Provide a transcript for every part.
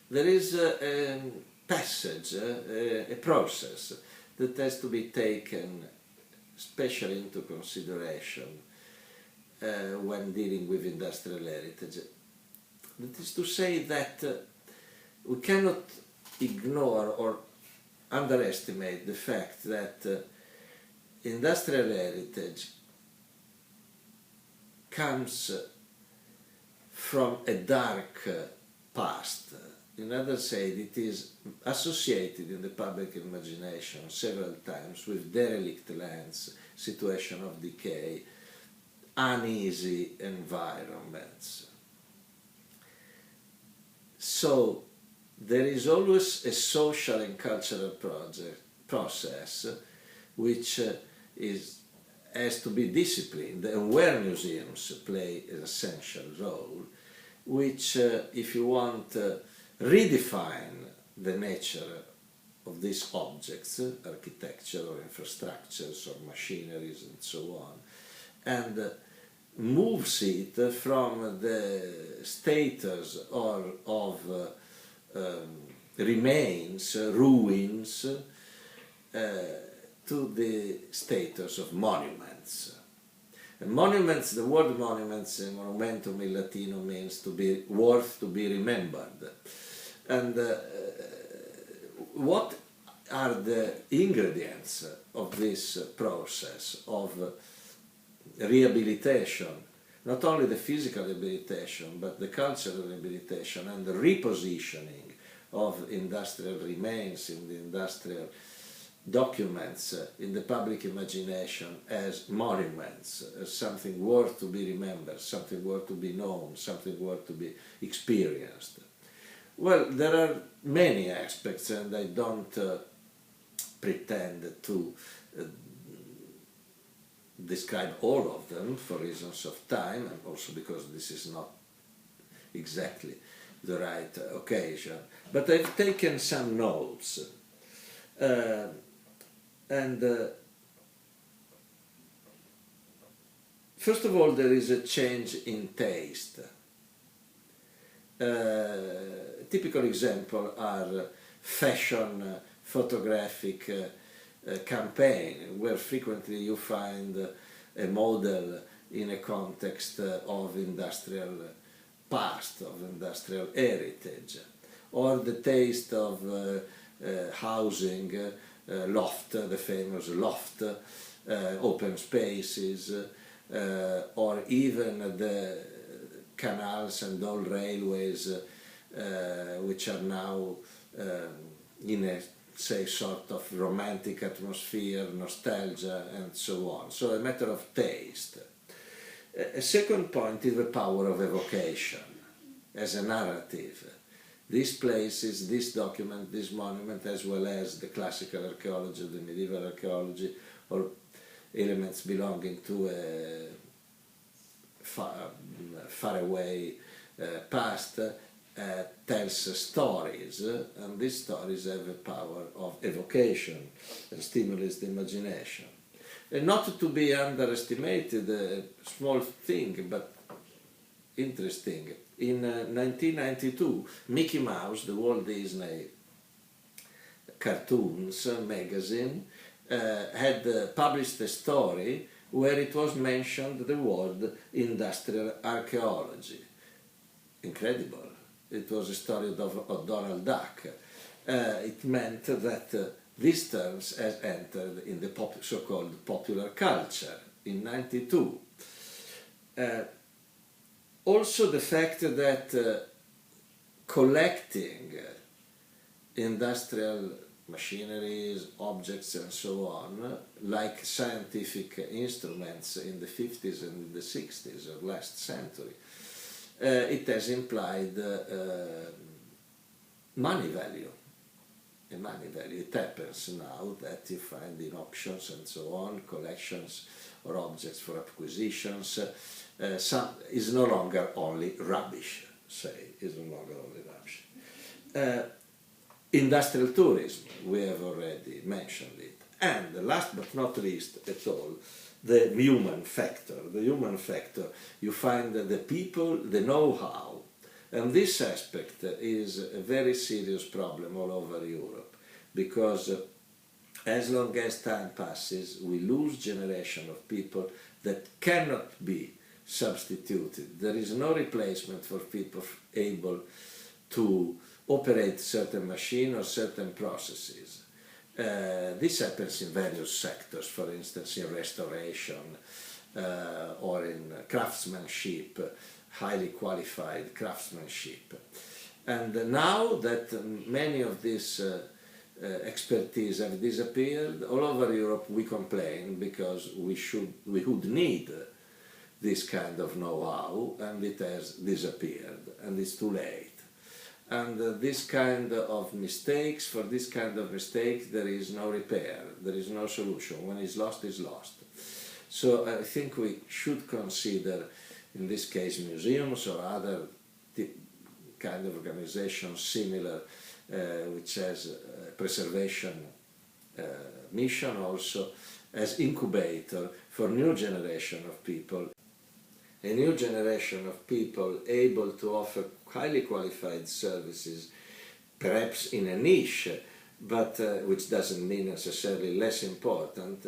there is a passage, a process that has to be taken especially into consideration when dealing with industrial heritage. That is to say that we cannot ignore or underestimate the fact that industrial heritage comes from a dark past. In other words, it is associated in the public imagination several times with derelict lands, situation of decay, uneasy environments. So there is always a social and cultural process which has to be disciplined, and where museums play an essential role, which, if you want, redefine the nature of these objects, architecture or infrastructures or machineries and so on, and moves it from the status of remains, ruins, to the status of monuments. And monuments, the word monuments, monumentum in Latino, means to be worth to be remembered. And what are the ingredients of this process of rehabilitation? Not only the physical rehabilitation, but the cultural rehabilitation and the repositioning of industrial remains in the industrial documents in the public imagination as monuments, as something worth to be remembered, something worth to be known, something worth to be experienced. Well, there are many aspects, and I don't pretend to describe all of them for reasons of time, and also because this is not exactly the right occasion. But I've taken some notes. First of all, there is a change in taste. Typical example are fashion photographic campaign, where frequently you find a model in a context of industrial past, of industrial heritage, or the taste of housing, loft, the famous loft, open spaces, or even the canals and old railways which are now in a, say, sort of romantic atmosphere, nostalgia, and so on. So a matter of taste. A second point is the power of evocation as a narrative. These places, this document, this monument, as well as the classical archaeology, the medieval archaeology, or elements belonging to a far away past, tells stories, and these stories have a power of evocation and stimulates the imagination. And not to be underestimated, a small thing but interesting, in 1992 Mickey Mouse, the Walt Disney cartoons magazine, had published a story where it was mentioned the word industrial archaeology. Incredible. It was a story of Donald Duck. It meant that these terms has entered in the so-called popular culture in 92. Also the fact that collecting industrial machineries, objects and so on, like scientific instruments in the 50s and in the 60s of last century, it has implied money value. A money value. It happens now that you find in auctions and so on, collections or objects for acquisitions, some is no longer only rubbish, is no longer only rubbish. Industrial tourism, we have already mentioned it. And last but not least at all, the human factor. The human factor, you find the people, the know-how, And this aspect is a very serious problem all over Europe, because as long as time passes, we lose generation of people that cannot be substituted. There is no replacement for people able to operate certain machine or certain processes. This happens in various sectors, for instance in restoration or in craftsmanship, highly qualified craftsmanship. And now that many of these expertise have disappeared, all over Europe we complain because we would need this kind of know-how, and it has disappeared, and it's too late. And this kind of mistakes, for this kind of mistake there is no repair, there is no solution. When it's lost, it's lost. So I think we should consider, in this case, museums or other kind of organizations similar, which has a preservation mission also, as incubator for new generation of people. A new generation of people able to offer highly qualified services, perhaps in a niche, but which doesn't mean necessarily less important,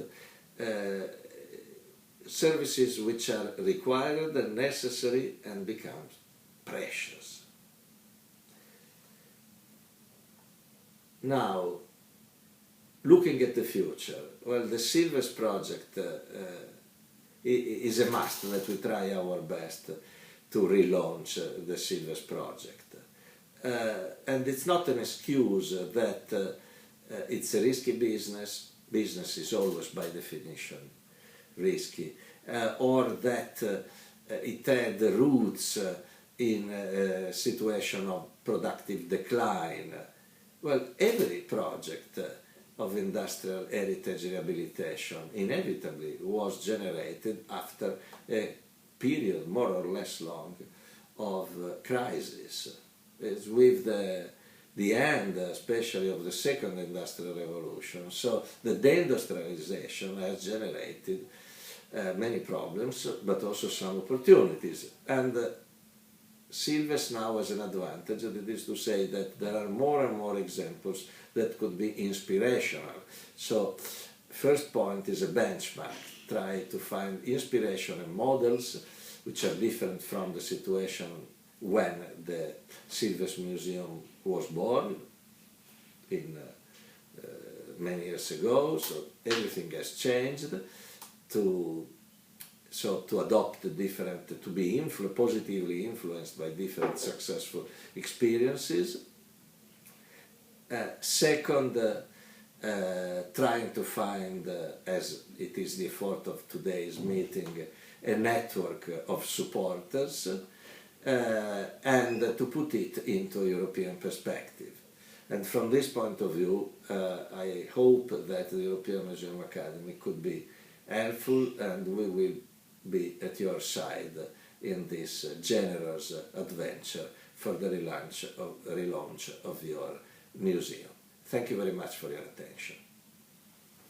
services which are required and necessary and become precious. Now, looking at the future, well, the Silves project is a must that we try our best to relaunch the Silves project. And it's not an excuse that it's a risky business. Business is always by definition risky, or that it had roots in a situation of productive decline. Well, every project of industrial heritage rehabilitation inevitably was generated after a period more or less long of crisis. It's with the end, especially of the second industrial revolution, so the deindustrialization has generated many problems, but also some opportunities. And Silves now has an advantage, that is to say that there are more and more examples that could be inspirational. So, first point is a benchmark. Try to find inspiration and models which are different from the situation when the Silves Museum was born in many years ago. So everything has changed to adopt different, to be positively influenced by different successful experiences. Second, trying to find, as it is the effort of today's meeting, a network of supporters and to put it into a European perspective. And from this point of view, I hope that the European Museum Academy could be helpful, and we will be at your side in this generous adventure for the relaunch of your museum. Thank you very much for your attention.